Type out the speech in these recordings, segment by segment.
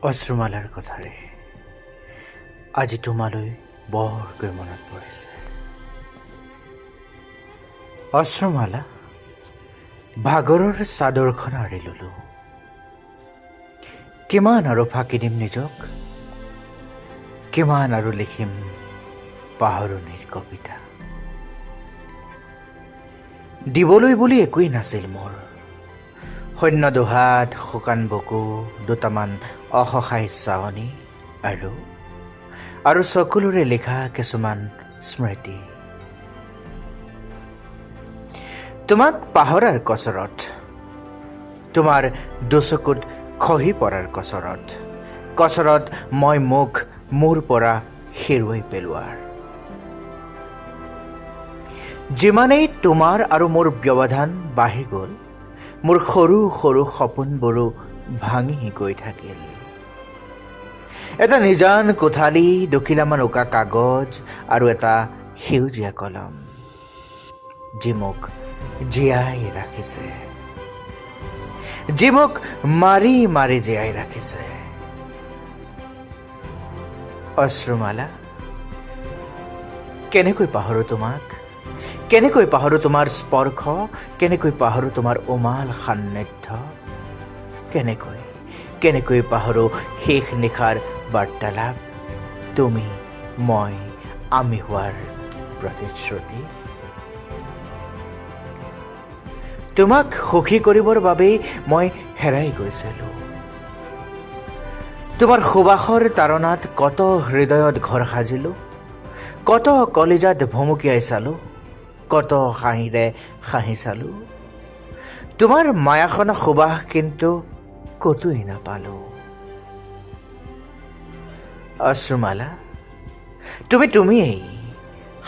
অশ্ৰুমালাৰ কথাৰে আজি তোমালৈ বৰকৈ মনত পৰিছে। অশ্ৰুমালা, ভাগৰৰ চাদৰখন আঁৰি ললোঁ। কিমান আৰু ফাঁকি দিম নিজক, কিমান আৰু লিখিম পাহৰণিৰ কবিতা। দিবলৈ বুলি একোৱেই নাছিল মোৰ, শূন্য দুহাত, শুকান বুকু, দুটামান অসহায় চাৱনী আৰু চকুলোৰে লিখা কিছুমান স্মৃতি। তোমাক পাহৰাৰ কচৰত, তোমাৰ দুচকুত খহি পৰাৰ কচৰত মই মুখ মোৰ পৰা হেৰুৱাই পেলোৱাৰ। যিমানেই তোমাৰ আৰু মোৰ ব্যৱধান বাঢ়ি গ'ল, মোৰ সৰু সৰু সপোনবোৰো ভাঙি গৈ থাকিল। এটা নিজান কোঠালি, দুখিলামান উকা কাগজ আৰু এটা সেউজীয়া কলম, যি মোক জীয়াই ৰাখিছে, যি মোক মাৰি মাৰি জীয়াই ৰাখিছে। অশ্ৰুমালা, কেনেকৈ পাহৰোঁ তোমাক, কেনেকৈ পাহৰোঁ তোমাৰ স্পৰ্শ, কেনেকৈ পাহৰোঁ তোমাৰ উমাল সান্নিধ্য, কেনেকৈ পাহৰোঁ শেষ নিশাৰ বাৰ্তালাপ, তুমি মই আমি হোৱাৰ প্ৰতিশ্ৰুতি। তোমাক সুখী কৰিবৰ বাবেই মই হেৰাই গৈছিলোঁ। তোমাৰ সুবাসৰ তাৰণাত কত হৃদয়ত ঘৰ সাজিলোঁ, কত কলিজাত ভুমুকিয়াই চালোঁ, কত হাঁহিৰে হাঁহি চালোঁ। তোমাৰ মায়াসনা সুবাস কিন্তু কতোৱেই নাপালোঁ। অশ্ৰুমালা, তুমিয়েই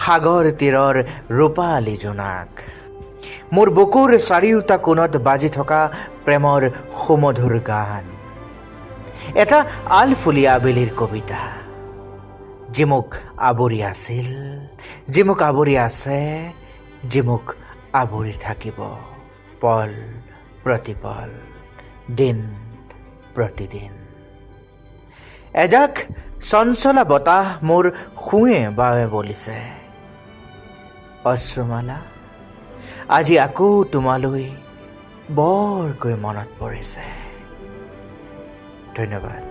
সাগৰ তীৰৰ ৰূপালী জোনাক, মোৰ বুকুৰ চাৰিওটা কোণত বাজি থকা প্ৰেমৰ সুমধুৰ গান, এটা আলফুলীয়া আবেলিৰ কবিতা, যি মোক আৱৰি আছিল, যি মোক আৱৰি আছে, যি মোক আৱৰি থাকিব পল প্ৰতিপল, দিন প্ৰতিদিন। এজাক চঞ্চলা বতাহ মোৰ শুৱে বাৱে বলিছে। অশ্ৰুমালা, আজি আকৌ তোমালৈ বৰকৈ মনত পৰিছে। ধন্যবাদ।